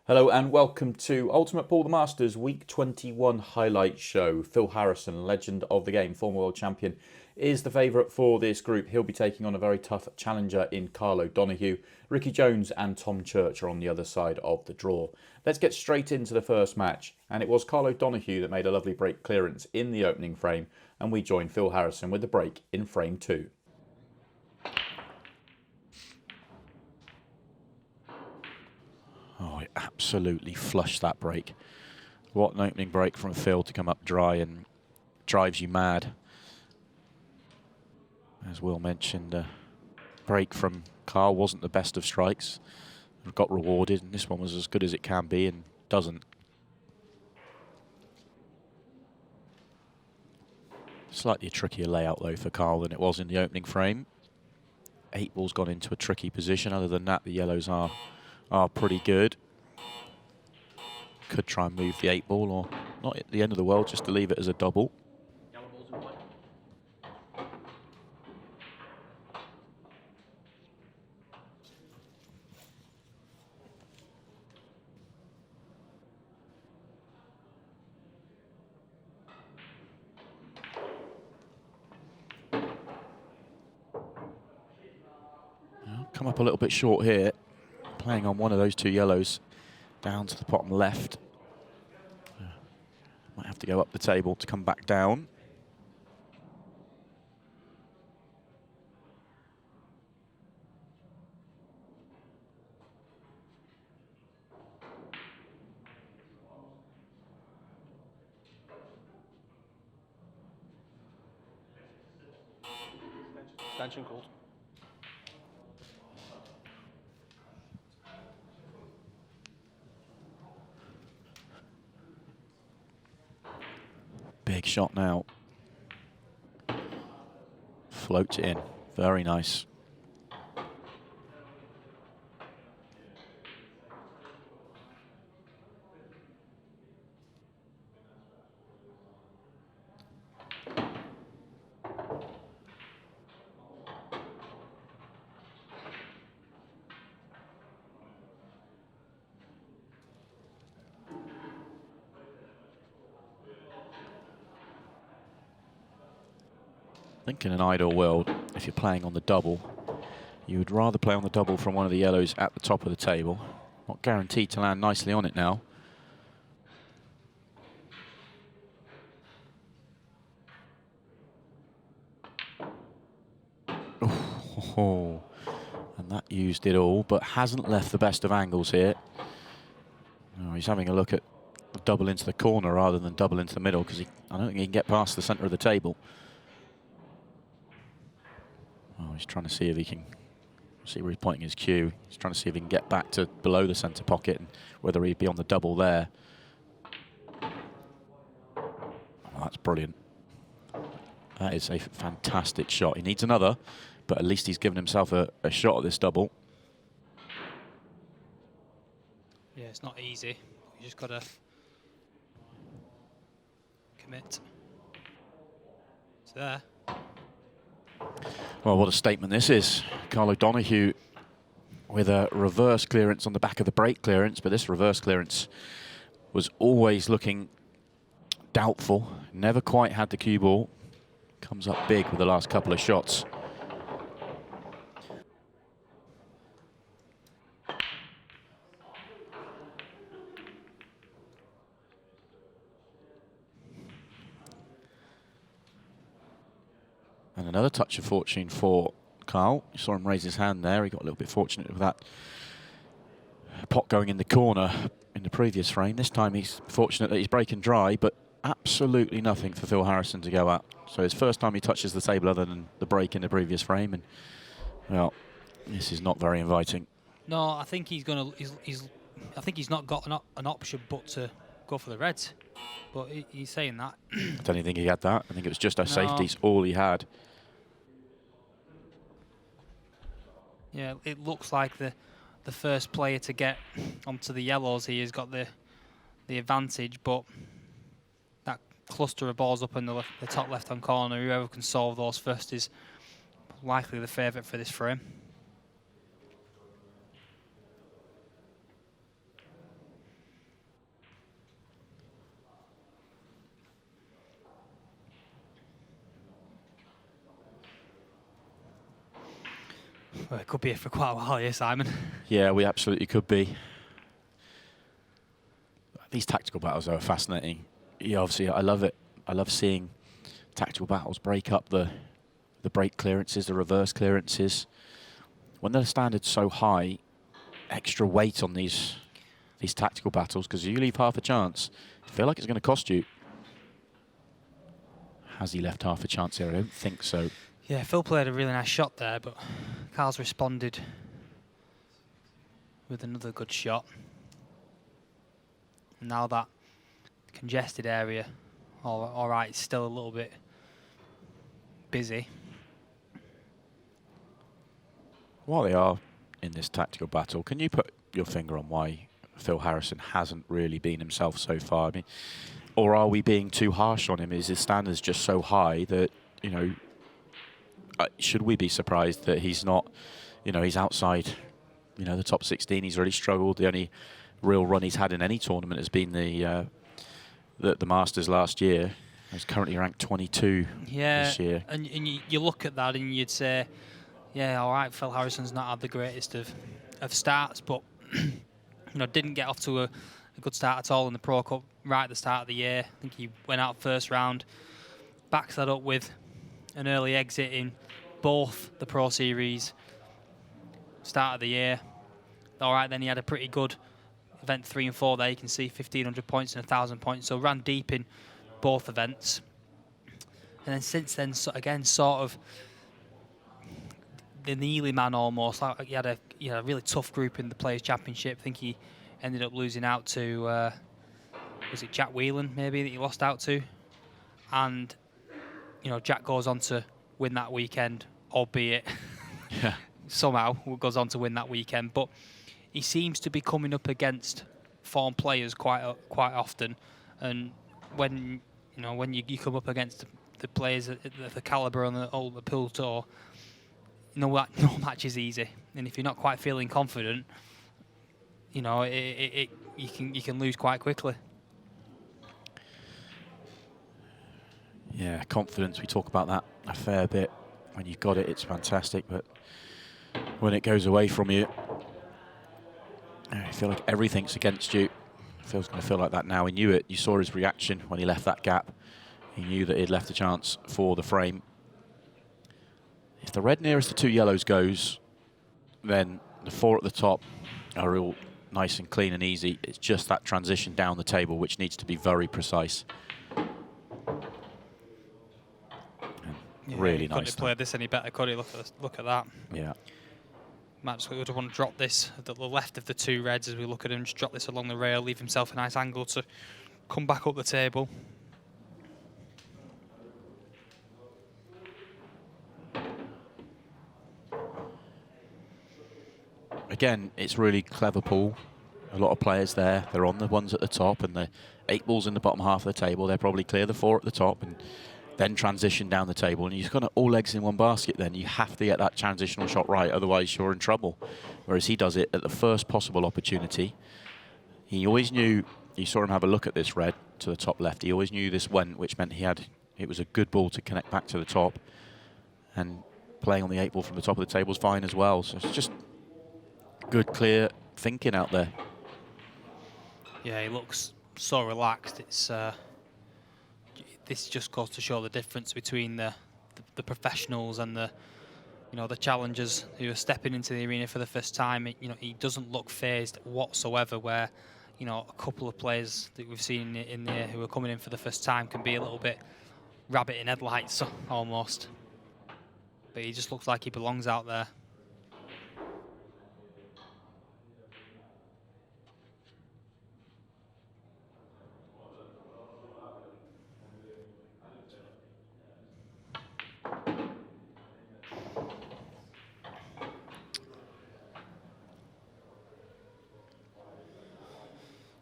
Hello and welcome to Ultimate Pool the Masters Week 21 highlight show. Phil Harrison, legend of the game, former world champion, is the favourite for this group. He'll be taking on a very tough challenger in Karl O'Donoghue. Rikki Jones and Tom Church are on the other side of the draw. Let's get straight into the first match. And it was Karl O'Donoghue that made a lovely break clearance in the opening frame. And we join Phil Harrison with the break in frame 2. Oh, it absolutely flushed that break. What an opening break from Phil to come up dry and drives you mad. As Will mentioned, break from Karl wasn't the best of strikes. Got rewarded, and this one was as good as it can be and doesn't. Slightly a trickier layout though for Karl than it was in the opening frame. 8 ball's gone into a tricky position. Other than that, the yellows are pretty good. Could try and move the 8 ball, or not at the end of the world, just to leave it as a double. Come up a little bit short here, playing on one of those 2 yellows down to the bottom left. Might have to go up the table to come back down. Extension called. Big shot now. Floats it in. Very nice. I think in an ideal world, if you're playing on the double, you would rather play on the double from one of the yellows at the top of the table. Not guaranteed to land nicely on it now. Oh, and that used it all, but hasn't left the best of angles here. Oh, he's having a look at double into the corner rather than double into the middle, because I don't think he can get past the centre of the table. Oh, he's trying to see if he can, see where he's pointing his cue. He's trying to see if he can get back to below the centre pocket and whether he'd be on the double there. Oh, that's brilliant. That is a fantastic shot. He needs another, but at least he's given himself a shot at this double. Yeah, it's not easy. You just got to commit. It's there. Well, what a statement this is. Karl O'Donoghue with a reverse clearance on the back of the break clearance, but this reverse clearance was always looking doubtful. Never quite had the cue ball. Comes up big with the last couple of shots. And another touch of fortune for Karl. You saw him raise his hand there. He got a little bit fortunate with that pot going in the corner in the previous frame. This time he's fortunate that he's breaking dry, but absolutely nothing for Phil Harrison to go at. So his first time he touches the table other than the break in the previous frame, and well, this is not very inviting. No, I think he's gonna. I think he's not got an option but to go for the reds. But he's saying that. I don't even think he had that. I think it was just a safety's all he had. Yeah, it looks like the first player to get onto the yellows here has got the advantage, but that cluster of balls up in the top left-hand corner, whoever can solve those first is likely the favourite for this frame. Well, it could be for quite a while here, Simon. Yeah, we absolutely could be. These tactical battles are fascinating. Yeah, obviously, I love it. I love seeing tactical battles break up the break clearances, the reverse clearances. When the standard's so high, extra weight on these tactical battles, because you leave half a chance, I feel like it's going to cost you. Has he left half a chance here? I don't think so. Yeah, Phil played a really nice shot there, but Karl's responded with another good shot. And now that congested area, all right, it's still a little bit busy. While they are in this tactical battle, can you put your finger on why Phil Harrison hasn't really been himself so far? I mean, or are we being too harsh on him? Is his standards just so high that, you know, should we be surprised that he's not, you know, he's outside, you know, the top 16? He's really struggled. The only real run he's had in any tournament has been the Masters last year. He's currently ranked 22 this year. And you look at that and you'd say, yeah, all right, Phil Harrison's not had the greatest of starts, but you know, didn't get off to a good start at all in the Pro Cup right at the start of the year. I think he went out first round, backs that up with an early exit in both the Pro Series start of the year. All right, then he had a pretty good event 3 and 4 there. You can see 1,500 points and 1,000 points, so ran deep in both events. And then since then, so again, sort of the Neely man almost. Like he had a really tough group in the Players' Championship. I think he ended up losing out to, was it Jack Whelan maybe that he lost out to? And, you know, Jack goes on to win that weekend, albeit somehow goes on to win that weekend. But he seems to be coming up against form players quite often. And when you come up against the players at the caliber on the pool tour, no match is easy, and if you're not quite feeling confident, you know, you can lose quite quickly. Yeah, confidence. We talk about that a fair bit. When you've got it, it's fantastic, but when it goes away from you, I feel like everything's against you. Phil's going to feel like that now. He knew it. You saw his reaction when he left that gap. He knew that he'd left a chance for the frame. If the red nearest the 2 yellows goes, then the 4 at the top are all nice and clean and easy. It's just that transition down the table which needs to be very precise. Really nice. Couldn't have played this any better, could he? Look at that. Yeah. Might just would want to drop this at the left of the 2 reds as we look at him. Just drop this along the rail, leave himself a nice angle to come back up the table. Again, it's really clever pool. A lot of players there. They're on the ones at the top, and the 8 balls in the bottom half of the table. They'll probably clear the 4 at the top and then transition down the table. And you've got all eggs in one basket then. You have to get that transitional shot right, otherwise you're in trouble. Whereas he does it at the first possible opportunity. He always knew, you saw him have a look at this red to the top left. He always knew this went, which meant it was a good ball to connect back to the top. And playing on the 8 ball from the top of the table is fine as well. So it's just good, clear thinking out there. Yeah, he looks so relaxed. It's this just goes to show the difference between the professionals and the challengers who are stepping into the arena for the first time. He doesn't look phased whatsoever. Where a couple of players that we've seen in there who are coming in for the first time can be a little bit rabbit in headlights almost. But he just looks like he belongs out there.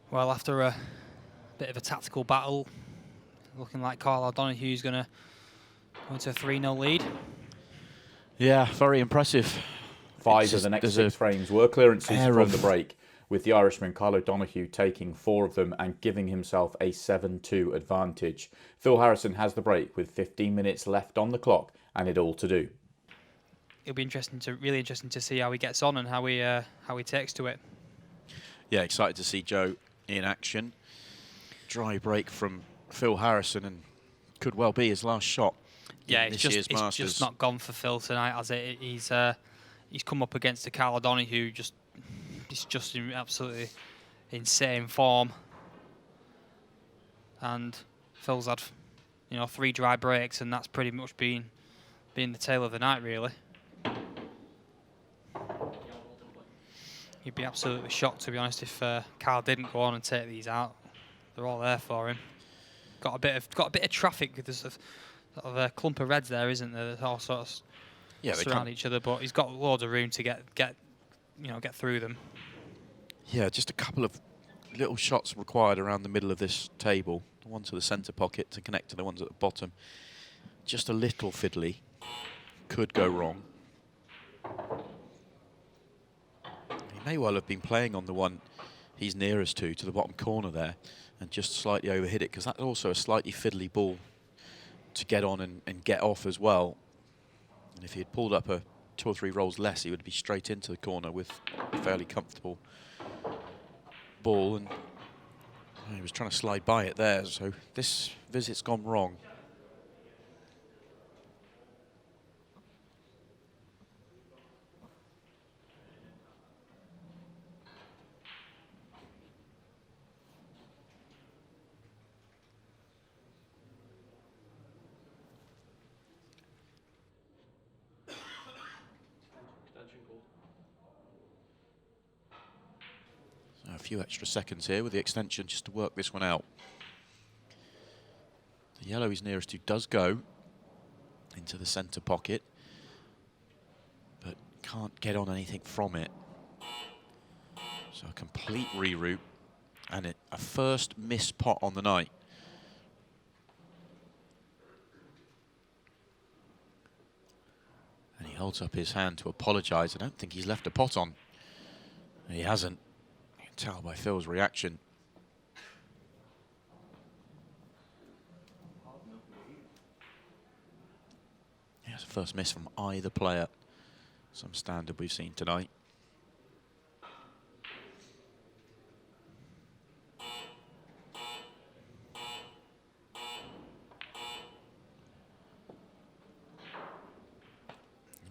Well, after a bit of a tactical battle, looking like Karl O'Donoghue is going to go into a 3-0 lead. Yeah, very impressive. 5 of the next 6 frames were clearances from the break, with the Irishman Karl O'Donoghue taking 4 of them and giving himself a 7-2 advantage. Phil Harrison has the break with 15 minutes left on the clock and it all to do. it'll be really interesting to see how he gets on and how he takes to it. Yeah, excited to see Joe in action. Dry break from Phil Harrison, and could well be his last shot. Yeah, in this year's it's Masters. just not gone for Phil tonight, has it? He's come up against a Karl O'Donoghue he's just in absolutely insane form, and Phil's had 3 dry breaks, and that's pretty much been the tale of the night, really. You'd be absolutely shocked, to be honest, if Karl didn't go on and take these out. They're all there for him. Got a bit of traffic with this sort of a clump of reds there, isn't there? That all sort of surround each other, but he's got loads of room to get through them. Yeah, just a couple of little shots required around the middle of this table. The one to the centre pocket to connect to the ones at the bottom. Just a little fiddly. Could go wrong. He may well have been playing on the one he's nearest to the bottom corner there, and just slightly overhit it, because that's also a slightly fiddly ball to get on and get off as well. And if he had pulled up 2 or 3 rolls less, he would be straight into the corner with a fairly comfortable ball, and he was trying to slide by it there, so this visit's gone wrong. A few extra seconds here with the extension just to work this one out. The yellow he's nearest to does go into the centre pocket, but can't get on anything from it. So a complete reroute, and a first missed pot on the night. And he holds up his hand to apologise. I don't think he's left a pot on. He hasn't. Tell by Phil's reaction. Yeah, it's a first miss from either player. Some standard we've seen tonight.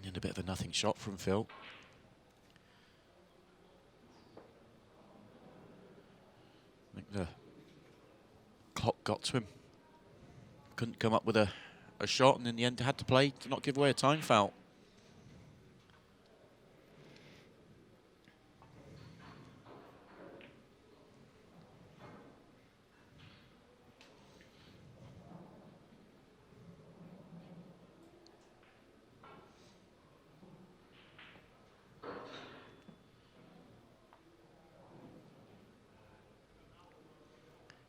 And a bit of a nothing shot from Phil. I think the clock got to him. Couldn't come up with a shot, and in the end had to play to not give away a time foul.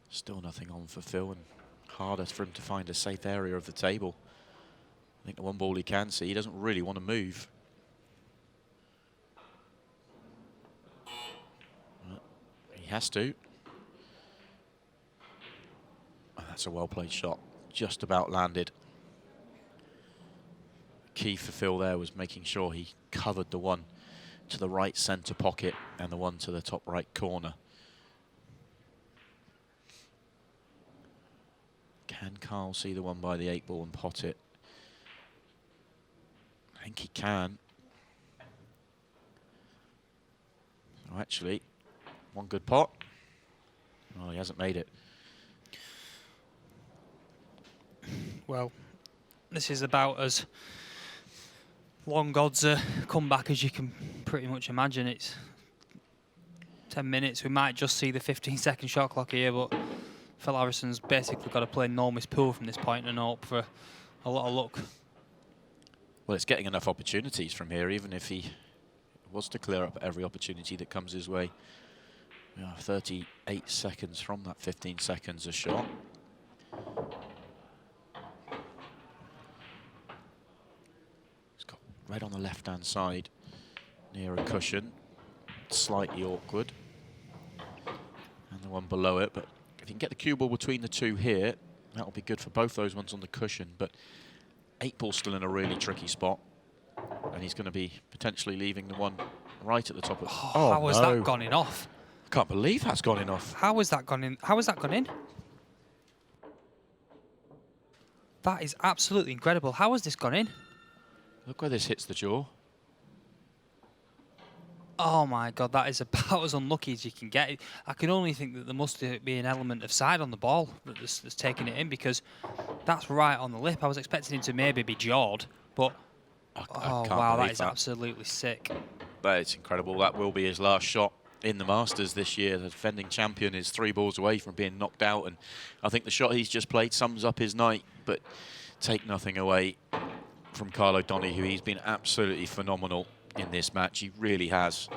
Still nothing on for Phil, and harder for him to find a safe area of the table. I think the one ball he can see, he doesn't really want to move. But he has to. And that's a well-played shot, just about landed. Key for Phil there was making sure he covered the one to the right centre pocket and the one to the top right corner. Can Karl see the one by the 8 ball and pot it? I think he can. Oh, actually, one good pot. Oh, he hasn't made it. Well, this is about as long odds a comeback as you can pretty much imagine. It's 10 minutes. We might just see the 15-second shot clock here, but Phil Harrison's basically got to play no miss pool from this point and hope for a lot of luck. Well, it's getting enough opportunities from here, even if he was to clear up every opportunity that comes his way. 38 seconds from that 15 seconds a shot. He's got red on the left-hand side near a cushion. Slightly awkward. And the one below it, but if you can get the cue ball between the two here, that'll be good for both those ones on the cushion. But 8 ball still in a really tricky spot. and he's going to be potentially leaving the one right at the top of... Oh, how has that gone in off? I can't believe that's gone in off. How has that gone in? How has that gone in? That is absolutely incredible. How has this gone in? Look where this hits the jaw. Oh my God, that is about as unlucky as you can get. I can only think that there must be an element of side on the ball that's taking it in, because that's right on the lip. I was expecting him to maybe be jawed, but oh wow, that is absolutely sick. But it's incredible. That will be his last shot in the Masters this year. The defending champion is 3 balls away from being knocked out, and I think the shot he's just played sums up his night. But take nothing away from Karl O'Donoghue. He's been absolutely phenomenal in this match. He really has.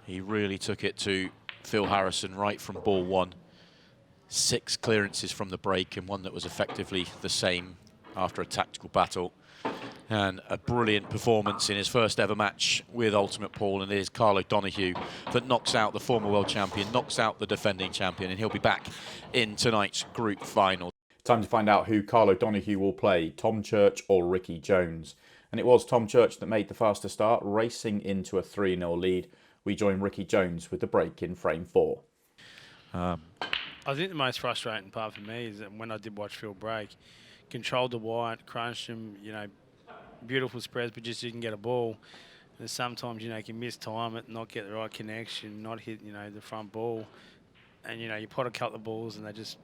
He really took it to Phil Harrison right from ball 1. 6 clearances from the break, and one that was effectively the same after a tactical battle. And a brilliant performance in his first ever match with Ultimate Paul, and it is Karl O'Donoghue that knocks out the former world champion, knocks out the defending champion, and he'll be back in tonight's group final. Time to find out who Karl O'Donoghue will play, Tom Church or Rikki Jones. And it was Tom Church that made the faster start, racing into a 3-0 lead. We join Rikki Jones with the break in frame 4. I think the most frustrating part for me is that when I did watch Phil break, controlled the white, crunched him, you know, beautiful spreads, but just didn't get a ball. And sometimes, you know, you can miss time it, not get the right connection, not hit, you know, the front ball. And, you know, you pot a couple of balls and they just,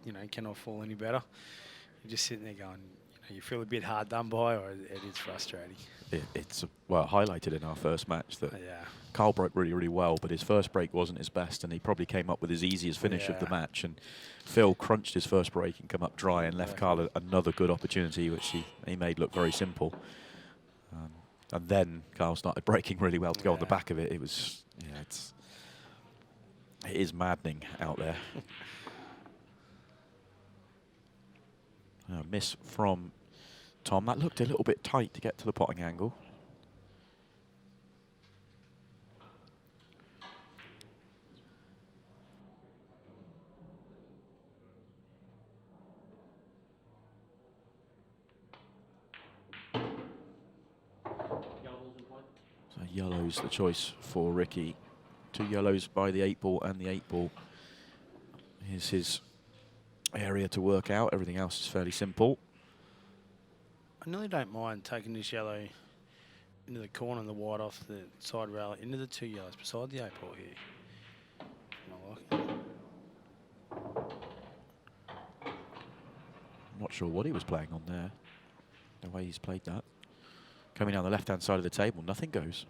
you know, cannot fall any better. You're just sitting there going, you feel a bit hard done by, or it is frustrating. It's well highlighted in our first match that Karl broke really, really well, but his first break wasn't his best, and he probably came up with his easiest finish of the match. And Phil crunched his first break and come up dry and left Karl another good opportunity, which he made look very simple. And then Karl started breaking really well to go on the back of it. It was, it is maddening out there. Miss from Tom. That looked a little bit tight to get to the potting angle. So yellow's the choice for Rikki. 2 yellows by the 8 ball, and the 8 ball is his area to work out. Everything else is fairly simple. I nearly don't mind taking this yellow into the corner and the white off the side rail into the 2 yellows beside the 8 ball here. I like it. I'm not sure what he was playing on there, the way he's played that. Coming down the left-hand side of the table, nothing goes.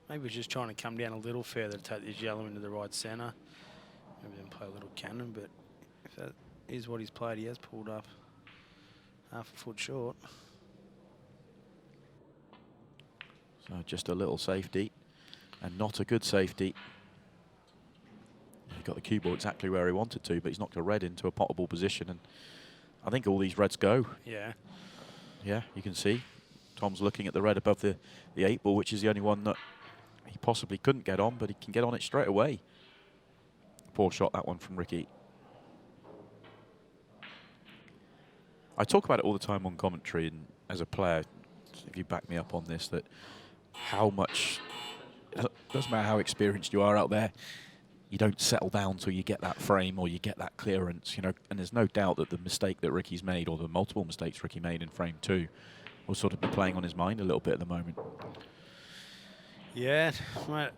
Maybe we're just trying to come down a little further to take this yellow into the right centre. Maybe then play a little cannon, but if that is what he's played, he has pulled up half a foot short. So just a little safety, and not a good safety. He got the cue ball exactly where he wanted to, but he's knocked a red into a potable position, and I think all these reds go. Yeah. Yeah, you can see Tom's looking at the red above the 8 ball, which is the only one that he possibly couldn't get on, but he can get on it straight away. Poor shot, that one from Rikki. I talk about it all the time on commentary, and as a player, if you back me up on this, that how much, it doesn't matter how experienced you are out there, you don't settle down till you get that frame or you get that clearance, you know. And there's no doubt that the mistake that Ricky's made, or the multiple mistakes Rikki made in frame 2, will sort of be playing on his mind a little bit at the moment. Yeah, mate,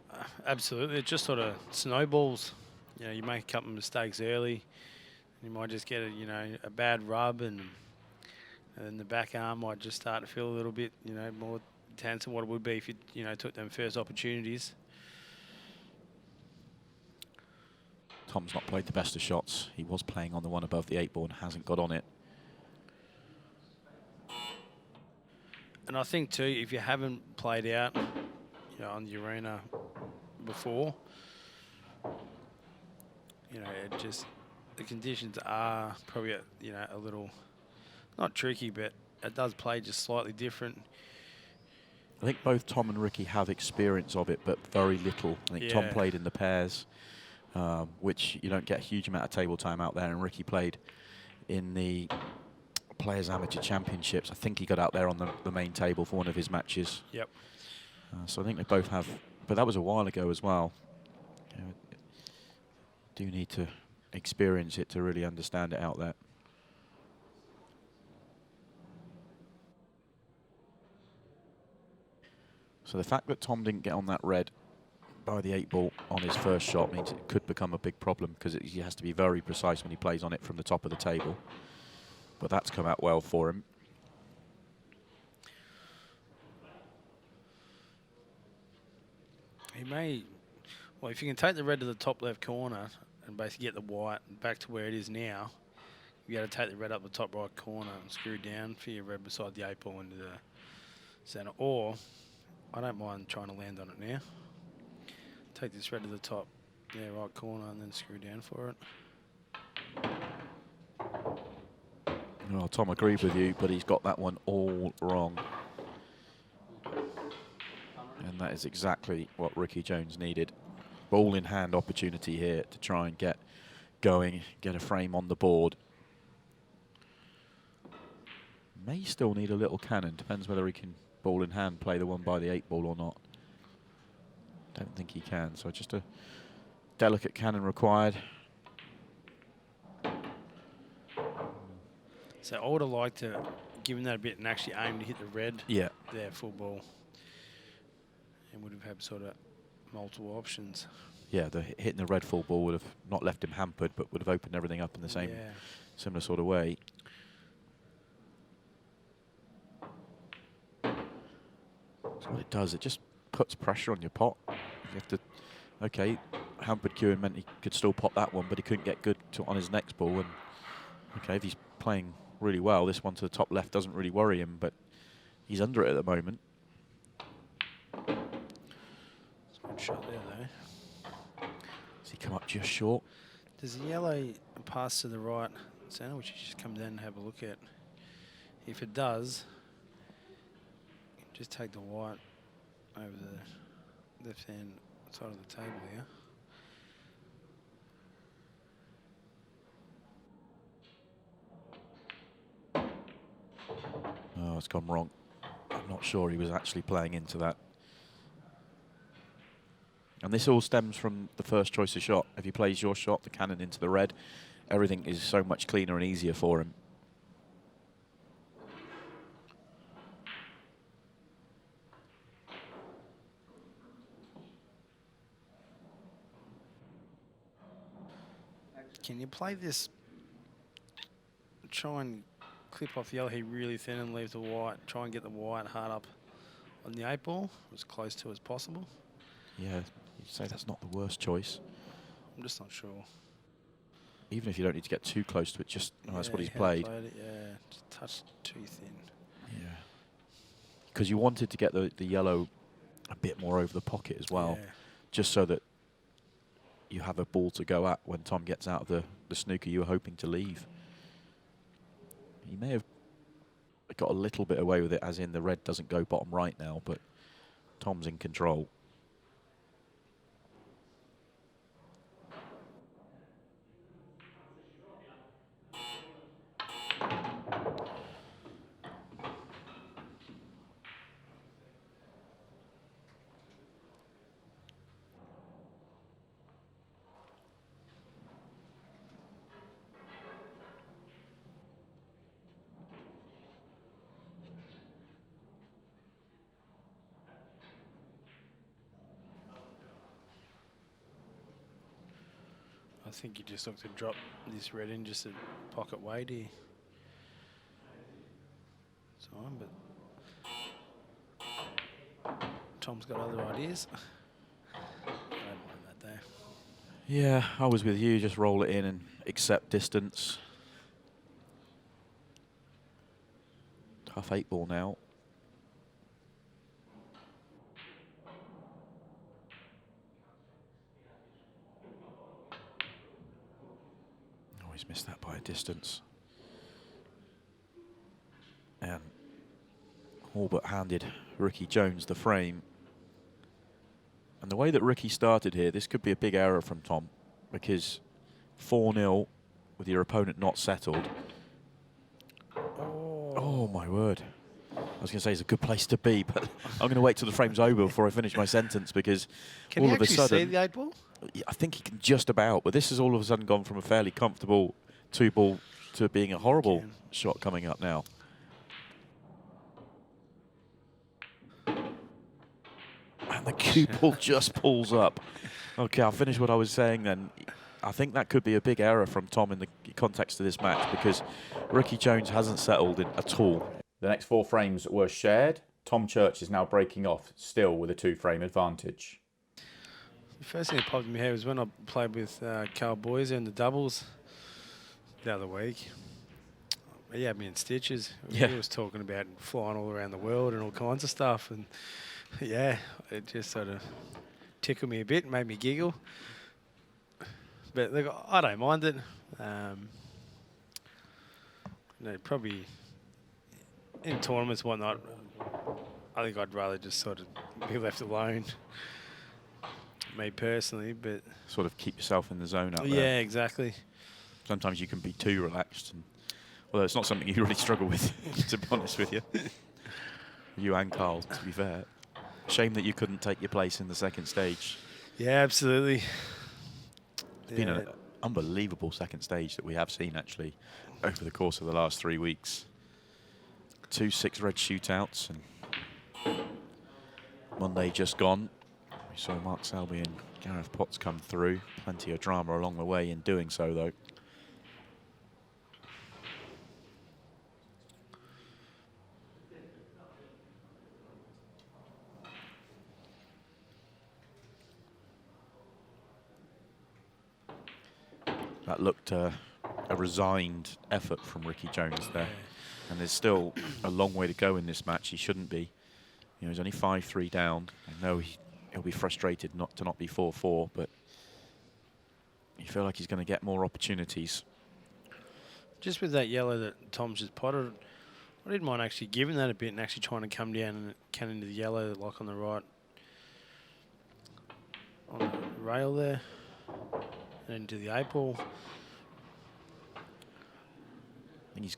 absolutely. It just sort of snowballs. You know, you make a couple of mistakes early, you might just get a bad rub, and then the back arm might just start to feel a little bit, more intense than what it would be if you, took them first opportunities. Tom's not played the best of shots. He was playing on the one above the 8 ball and hasn't got on it. And I think too, if you haven't played out, on the arena before, it just, the conditions are probably a little, not tricky, but it does play just slightly different. I think both Tom and Rikki have experience of it, but very little. I think Tom played in the pairs, which you don't get a huge amount of table time out there, and Rikki played in the Players Amateur Championships. I think he got out there on the main table for one of his matches. Yep. So I think they both have, but that was a while ago as well. You know, do need to experience it to really understand it out there. So the fact that Tom didn't get on that red by the 8-ball on his first shot means it could become a big problem, because he has to be very precise when he plays on it from the top of the table. But that's come out well for him. He may, well, if you can take the red to the top left corner and basically get the white back to where it is now, you got to take the red up the top right corner and screw down for your red beside the 8-ball into the centre. Or I don't mind trying to land on it now. Take this red to the top, yeah, right corner, and then screw down for it. Well, Tom agreed with you, but he's got that one all wrong. And that is exactly what Rikki Jones needed. Ball in hand opportunity here to try and get going, get a frame on the board. May still need a little cannon, depends whether he can ball in hand play the one by the 8-ball or not. Don't think he can, so just a delicate cannon required. So I would have liked to give him that a bit and actually aim to hit the red. Yeah. There, full ball. And would have had sort of multiple options. Yeah, hitting the red full ball would have not left him hampered, but would have opened everything up in the same, similar sort of way. So what it does, it just puts pressure on your pot. You have to, okay, hampered queuing meant he could still pot that one, but he couldn't get good on his next ball. And okay, if he's playing really well, this one to the top left doesn't really worry him, but he's under it at the moment. Good shot there, though. Does he come up just short? Does the yellow pass to the right centre, which you just come down and have a look at? If it does, just take the white over the left-hand side of the table here. Oh, it's gone wrong. I'm not sure he was actually playing into that. And this all stems from the first choice of shot. If he plays your shot, the cannon into the red, everything is so much cleaner and easier for him. Can you play this, try and clip off the yellow here really thin and leave the white, try and get the white hard up on the 8-ball, as close to as possible? Yeah, you'd say that's not the worst choice. I'm just not sure. Even if you don't need to get too close to it, just that's what he's how played. It, yeah, just touch too thin. Yeah. Because you wanted to get the yellow a bit more over the pocket as well, just so that you have a ball to go at when Tom gets out of the snooker you were hoping to leave. He may have got a little bit away with it, as in the red doesn't go bottom right now, but Tom's in control. I think you just look to drop this red in just a pocket weight here. But Tom's got other ideas. I don't mind that there. Yeah, I was with you. Just roll it in and accept distance. Tough 8-ball now. Always missed that by a distance. And all but handed Rikki Jones the frame. And the way that Rikki started here, this could be a big error from Tom, because 4-0 with your opponent not settled. Oh, Oh, my word. I was going to say it's a good place to be, but I'm going to wait till the frame's over before I finish my sentence, because Can all you of a actually sudden... see the 8-ball? I think he can just about, but this has all of a sudden gone from a fairly comfortable 2-ball to being a horrible shot coming up now. And the cue ball just pulls up. Okay, I'll finish what I was saying then. I think that could be a big error from Tom in the context of this match, because Rikki Jones hasn't settled in at all. The next 4 frames were shared. Tom Church is now breaking off, still with a 2-frame advantage. The first thing that popped in my head was when I played with Carl Boyes in the doubles the other week. He had me in stitches. Yeah. He was talking about flying all around the world and all kinds of stuff. And yeah, it just sort of tickled me a bit, made me giggle. But look, I don't mind it. Probably in tournaments and whatnot, I think I'd rather just sort of be left alone. Me personally, but Sort of keep yourself in the zone up there. yeah, exactly. Sometimes you can be too relaxed, and although it's not something you really struggle with, to be honest with you. You and Carl, to be fair. Shame that you couldn't take your place in the second stage. Yeah, absolutely. It's been an unbelievable second stage that we have seen, actually, over the course of the last 3 weeks. 2 6-red shootouts, and Monday just gone. We saw Mark Selby and Gareth Potts come through. Plenty of drama along the way in doing so, though. That looked a resigned effort from Rikki Jones there. And there's still a long way to go in this match. He shouldn't be. You know, he's only 5-3 down. I know he'll be frustrated not to be 4-4, but you feel like he's going to get more opportunities. Just with that yellow that Tom's just potted, I didn't mind actually giving that a bit and actually trying to come down and can into the yellow, like on the right, on the rail there, and into the 8-ball. I think he's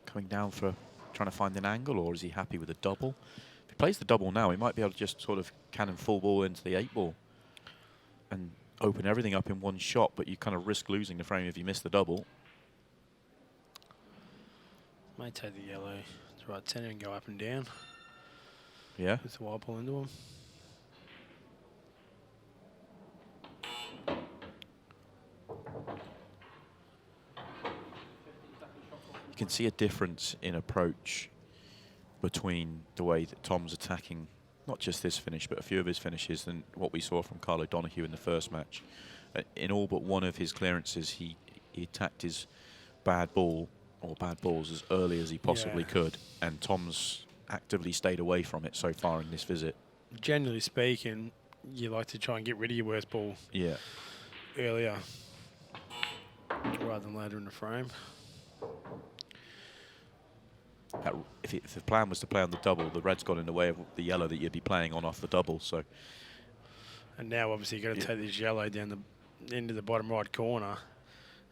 coming down for trying to find an angle, or is he happy with a double? If he plays the double now, he might be able to just sort of cannon full ball into the 8-ball and open everything up in one shot, but you kind of risk losing the frame if you miss the double. May take the yellow to right centre and go up and down. Yeah. With the wide pull into him. You can see a difference in approach between the way that Tom's attacking not just this finish, but a few of his finishes than what we saw from Karl O'Donoghue in the first match. In all but one of his clearances, he attacked his bad ball or bad balls as early as he possibly could, and Tom's actively stayed away from it so far in this visit. Generally speaking, you like to try and get rid of your worst ball earlier rather than later in the frame. If the plan was to play on the double, the red's got in the way of the yellow that you'd be playing on off the double. So, and now obviously you've got to take this yellow down the into the bottom right corner,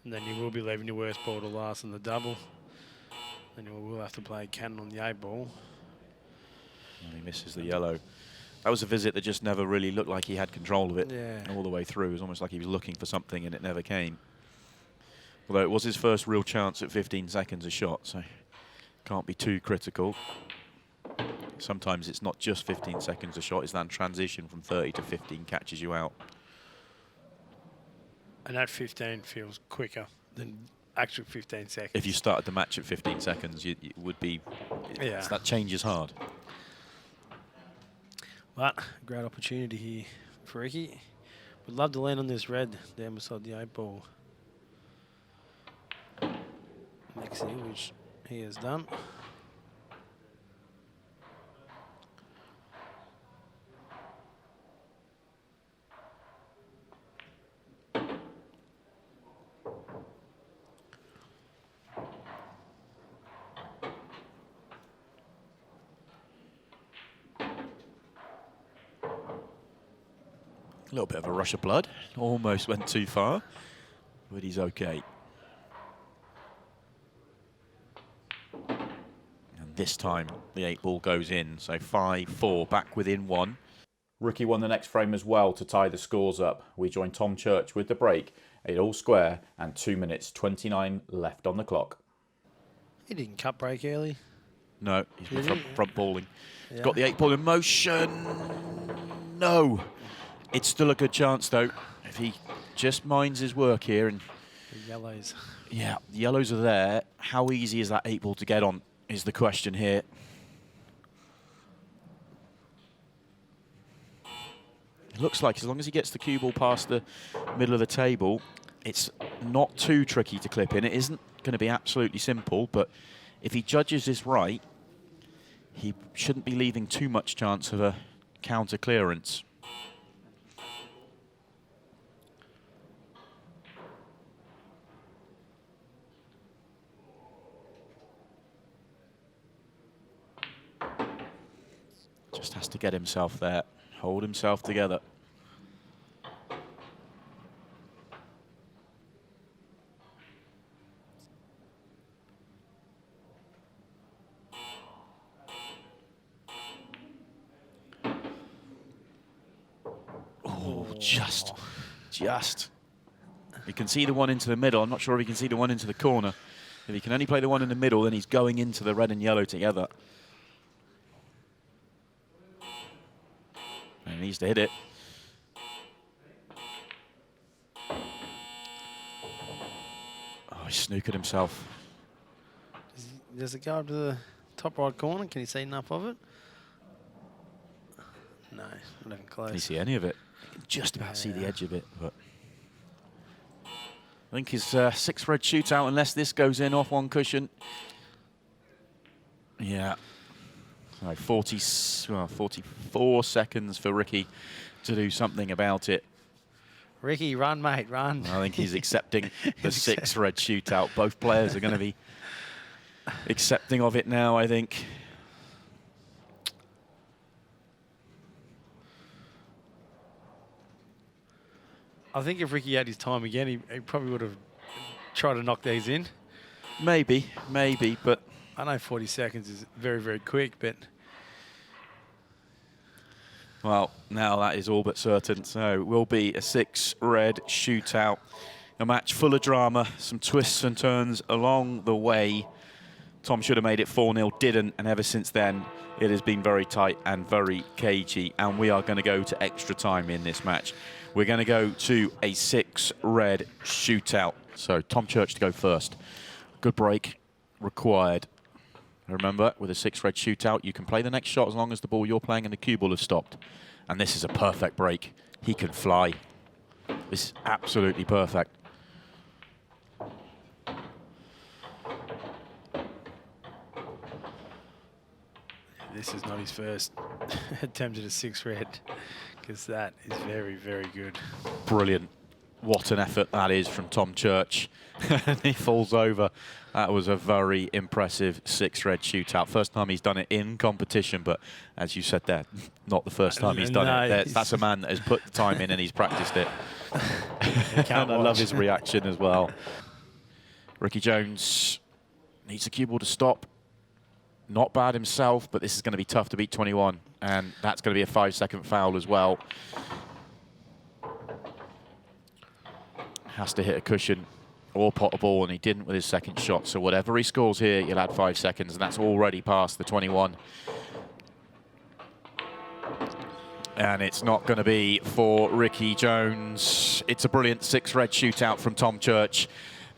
and then you will be leaving your worst ball to last on the double. Then you will have to play cannon on the 8-ball. And he misses the yellow. That was a visit that just never really looked like he had control of it all the way through. It was almost like he was looking for something and it never came. Although it was his first real chance at 15 seconds a shot, so can't be too critical. Sometimes it's not just 15 seconds a shot, it's that transition from 30 to 15 catches you out. And that 15 feels quicker than actual 15 seconds. If you started the match at 15 seconds, it would be... That change is hard. But great opportunity here for Rikki. Would love to land on this red down beside the 8-ball. Next here, which he has done. A little bit of a rush of blood. Almost went too far, but he's okay. this time the 8-ball goes in. So 5-4, back within 1. Rikki won the next frame as well to tie the scores up. We join Tom Church with the break, 8-all square, and 2 minutes 29 left on the clock. He didn't cut break early. No, he's been Did he? front balling. Yeah. He's got the 8-ball in motion. No. It's still a good chance, though, if he just minds his work here. And The yellows. yeah, the yellows are there. How easy is that 8-ball to get on is the question here. It looks like as long as he gets the cue ball past the middle of the table, it's not too tricky to clip in. It isn't going to be absolutely simple, but if he judges this right, he shouldn't be leaving too much chance of a counter clearance. Just has to get himself there, hold himself together. Oh, just. You can see the one into the middle. I'm not sure if he can see the one into the corner. If he can only play the one in the middle, then he's going into the red and yellow together. And he needs to hit it. Oh, he snookered himself. Does it go up to the top right corner? Can you see enough of it? No, not even close. Can you see any of it? You can just about see the edge of it, but I think his 6-red shootout, unless this goes in off one cushion. Yeah. So 44 seconds for Rikki to do something about it. Rikki, run, mate, run. I think he's accepting the 6-red shootout. Both players are going to be accepting of it now, I think. I think if Rikki had his time again, he probably would have tried to knock these in. Maybe, but I know 40 seconds is very, very quick, but well, now that is all but certain. So it will be a 6-red shootout. A match full of drama, some twists and turns along the way. Tom should have made it 4-0, didn't, and ever since then it has been very tight and very cagey, and we are going to go to extra time in this match. We're going to go to a 6-red shootout. So Tom Church to go first. Good break required. Remember, with a 6-red shootout, you can play the next shot as long as the ball you're playing and the cue ball has stopped. And this is a perfect break. He can fly. This is absolutely perfect. this is not his first attempt at a 6-red, because that is very, very good. Brilliant. What an effort that is from Tom Church. He falls over. That was a very impressive 6-red shootout. First time he's done it in competition, but as you said there, not the first time he's done it. That's a man that has put the time in and he's practiced it. And I love his reaction as well. Rikki Jones needs the cue ball to stop. Not bad himself, but this is going to be tough to beat 21. And that's going to be a 5-second foul as well. Has to hit a cushion or pot a ball, and he didn't with his second shot. So whatever he scores here, you'll add 5 seconds, and that's already past the 21. And it's not going to be for Rikki Jones. It's a brilliant 6-red shootout from Tom Church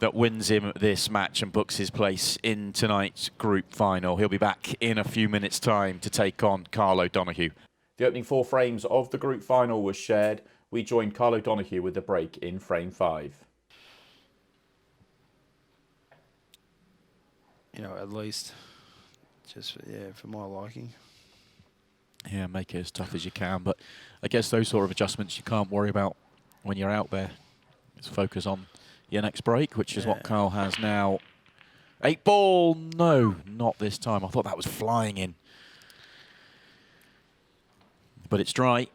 that wins him this match and books his place in tonight's group final. He'll be back in a few minutes' time to take on Karl O'Donoghue. The opening 4 frames of the group final was shared. We joined Karl O'Donoghue with the break in frame 5. You know, at least, just for my liking. Yeah, make it as tough as you can, but I guess those sort of adjustments you can't worry about when you're out there. Let's focus on your next break, which is what Karl has now. 8 ball, no, not this time. I thought that was flying in. But it's dry.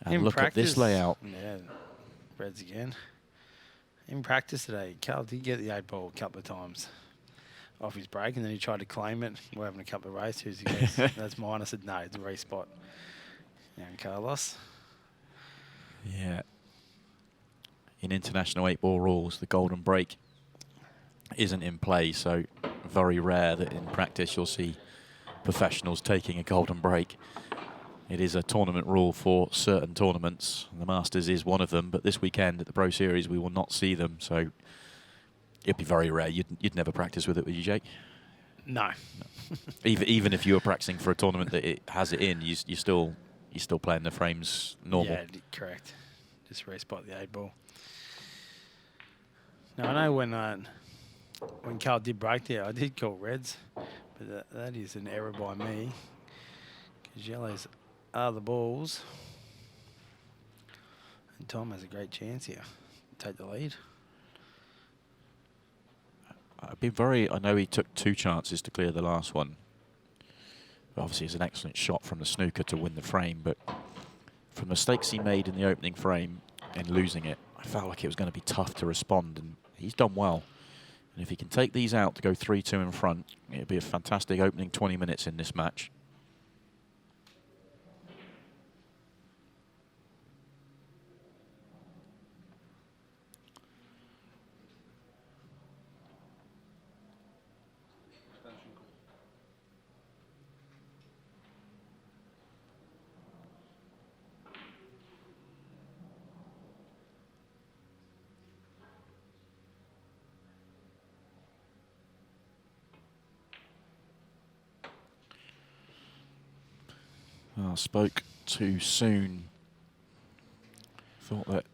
And In look practice, at this layout. Yeah, Reds again. In practice today, Karl did get the 8 ball a couple of times. off his break, and then he tried to claim it. We're having a couple of races. He goes, that's mine. I said, no, it's a respot. And Carlos. Yeah. In international 8-ball rules, the golden break isn't in play, so very rare that in practice you'll see professionals taking a golden break. It is a tournament rule for certain tournaments. The Masters is one of them, but this weekend at the Pro Series we will not see them, so it'd be very rare. You'd never practice with it, would you, Jake? No. Even if you were practicing for a tournament that it has it in, you're still playing the frames normal. Yeah, correct. Just respot the 8-ball. Now, I know when Carl did break there, I did call reds, but that is an error by me, because yellows are the balls. And Tom has a great chance here to take the lead. I know he took 2 chances to clear the last one. But obviously, it's an excellent shot from the snooker to win the frame, but from mistakes he made in the opening frame and losing it, I felt like it was going to be tough to respond, and he's done well. And if he can take these out to go 3-2 in front, it'll be a fantastic opening 20 minutes in this match. Oh, spoke too soon. Thought that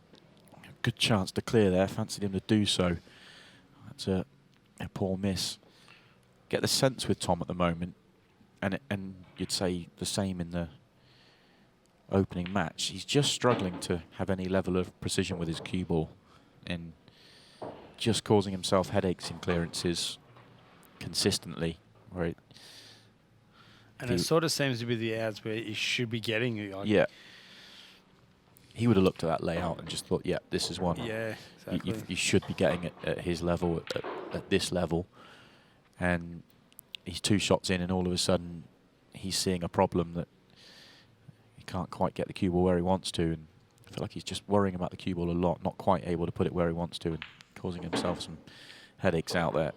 a good chance to clear there. Fancied him to do so. That's a poor miss. Get the sense with Tom at the moment, and you'd say the same in the opening match. He's just struggling to have any level of precision with his cue ball, and just causing himself headaches in clearances consistently. Right. And it sort of seems to be the outs where he should be getting. Like, yeah. He would have looked at that layout and just thought, yeah, this is one. Yeah, exactly. You should be getting it at his level, at this level. And he's 2 shots in, and all of a sudden he's seeing a problem that he can't quite get the cue ball where he wants to. And I feel like he's just worrying about the cue ball a lot, not quite able to put it where he wants to, and causing himself some headaches out there.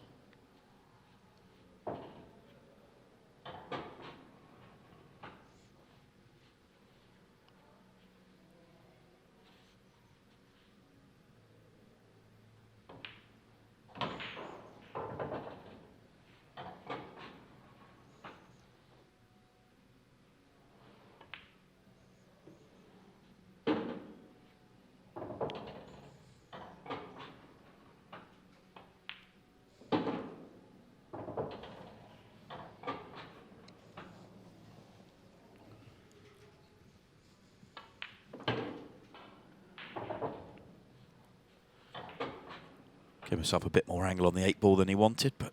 Give himself a bit more angle on the 8-ball than he wanted, but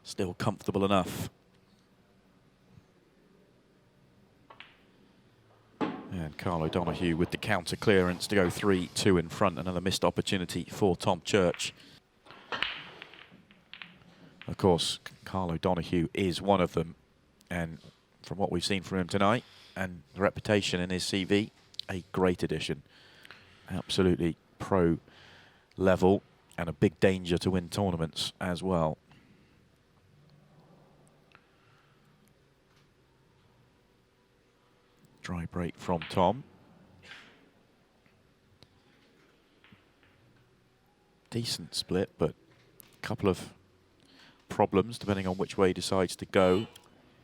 still comfortable enough. And Karl O'Donoghue with the counter clearance to go 3-2 in front. Another missed opportunity for Tom Church. Of course, Karl O'Donoghue is one of them. And from what we've seen from him tonight and the reputation in his CV, a great addition. Absolutely pro level. And a big danger to win tournaments as well. Dry break from Tom. Decent split, but a couple of problems depending on which way he decides to go.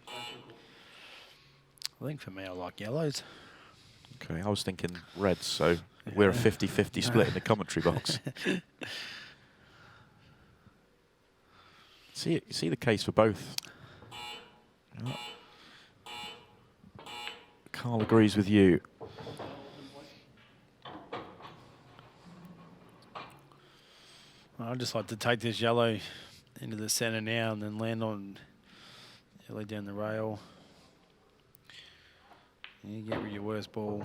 I think for me, I like yellows. Okay, I was thinking reds, so we're a 50-50 split in the commentary box. See the case for both. Karl agrees with you. I'd just like to take this yellow into the centre now and then land on yellow down the rail. You get rid of your worst ball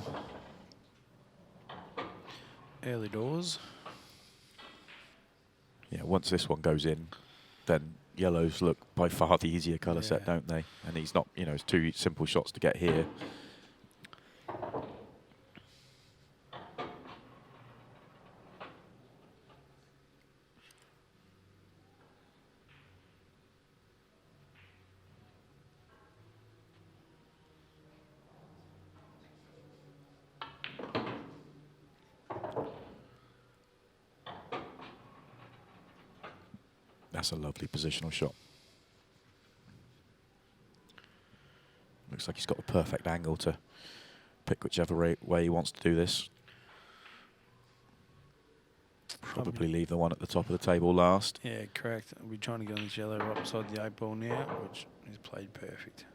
early doors. Yeah, once this one goes in, then yellows look by far the easier colour set, don't they? And he's not, you know, it's 2 simple shots to get here. That's a lovely positional shot. Looks like he's got a perfect angle to pick whichever way he wants to do this. Probably leave the one at the top of the table last. Yeah, correct. We're trying to go on this yellow right beside the 8 ball now, which is played perfect.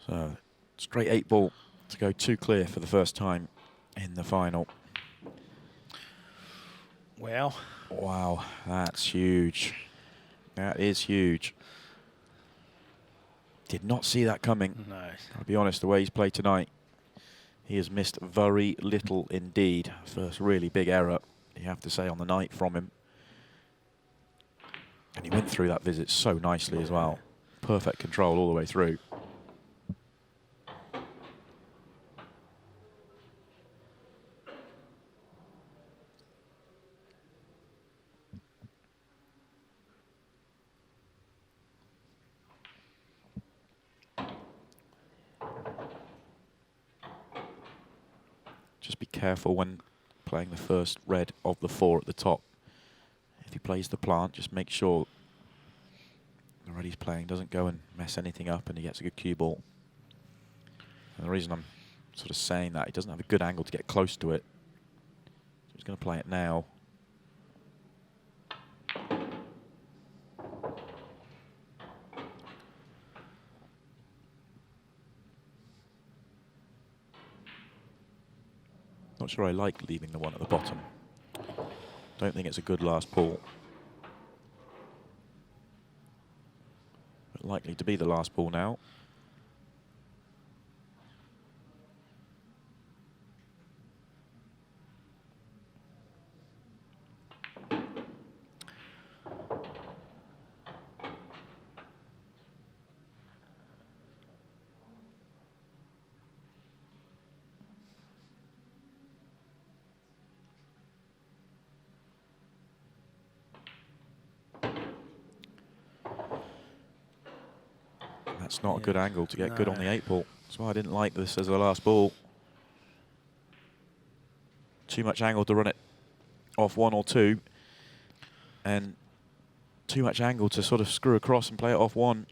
So, straight 8 ball to go 2 clear for the first time in the final. Wow. Wow, that's huge. That is huge. Did not see that coming. No. I'll be honest, the way he's played tonight, he has missed very little indeed. First really big error, you have to say, on the night from him. And he went through that visit so nicely as well. Perfect control all the way through. Just be careful when playing the first red of the 4 at the top. If he plays the plant, just make sure the red he's playing doesn't go and mess anything up and he gets a good cue ball. And the reason I'm sort of saying that, he doesn't have a good angle to get close to it. So he's going to play it now. Not sure I like leaving the one at the bottom. Don't think it's a good last ball. But likely to be the last ball now. That's not a good angle to get good on the 8 ball. That's why I didn't like this as the last ball. Too much angle to run it off 1 or 2. And too much angle to sort of screw across and play it off 1.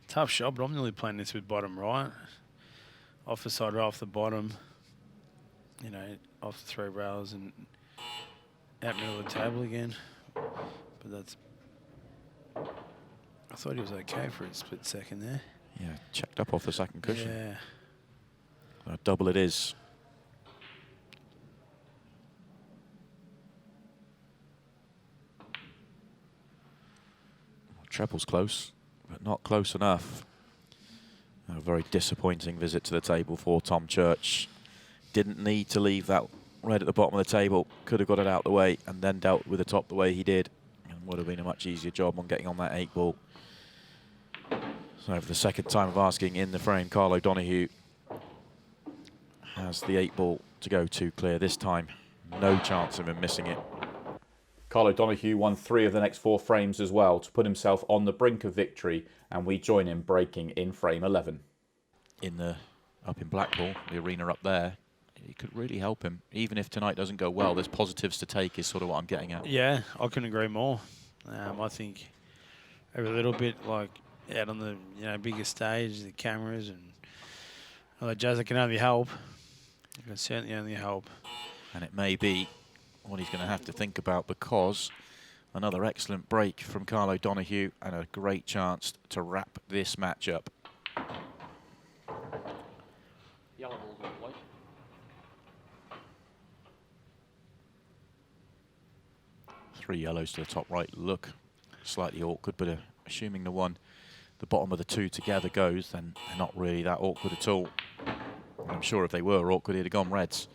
Tough shot, but I'm nearly playing this with bottom right. Off the side, right off the bottom. You know, off the 3 rails and out middle of the table again. But that's... I thought he was okay for a split second there. Yeah, checked up off the second cushion. Yeah. Double it is. Treble's close, but not close enough. A very disappointing visit to the table for Tom Church. Didn't need to leave that red at the bottom of the table. Could have got it out the way and then dealt with the top the way he did. And would have been a much easier job on getting on that 8 ball. So for the second time of asking in the frame, Karl O'Donoghue has the 8 ball to go 2 clear this time. No chance of him missing it. Karl O'Donoghue won 3 of the next 4 frames as well to put himself on the brink of victory, and we join him breaking in frame 11. Up in Blackpool, the arena up there, he could really help him. Even if tonight doesn't go well, there's positives to take is sort of what I'm getting at. Yeah, I couldn't agree more. I think every little bit, like out on the bigger stage, the cameras and all that jazz, that can only help. It can certainly only help. And it may be what he's going to have to think about, because another excellent break from Karl O'Donoghue and a great chance to wrap this match up. Yellow ball's on white. Three yellows to the top right look slightly awkward, but assuming the bottom of the two together goes, then they're not really that awkward at all. And I'm sure if they were awkward, he'd have gone reds.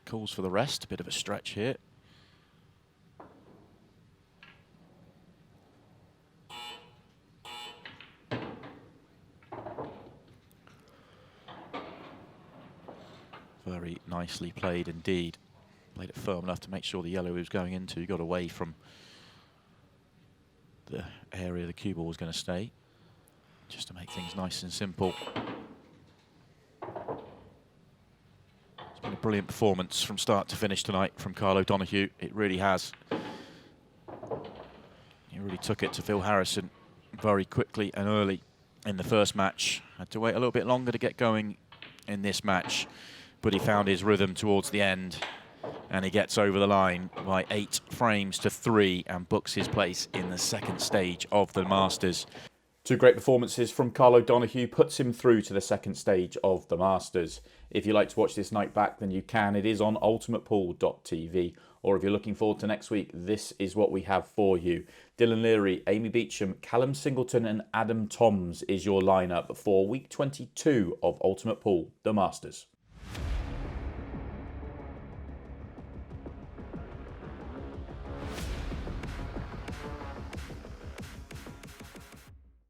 Calls for the rest, a bit of a stretch here. Very nicely played indeed. Played it firm enough to make sure the yellow he was going into got away from the area the cue ball was going to stay, just to make things nice and simple. It's been a brilliant performance from start to finish tonight from Karl O'Donoghue. It really has. He really took it to Phil Harrison very quickly and early in the first match. Had to wait a little bit longer to get going in this match, but he found his rhythm towards the end, and he gets over the line by 8 frames to 3 and books his place in the second stage of the Masters. Two great performances from Karl O'Donoghue puts him through to the second stage of the Masters. If you like to watch this night back, then you can. It is on ultimatepool.tv. Or if you're looking forward to next week, this is what we have for you. Dylan Leary, Amy Beecham, Callum Singleton and Adam Toms is your lineup for week 22 of Ultimate Pool, the Masters.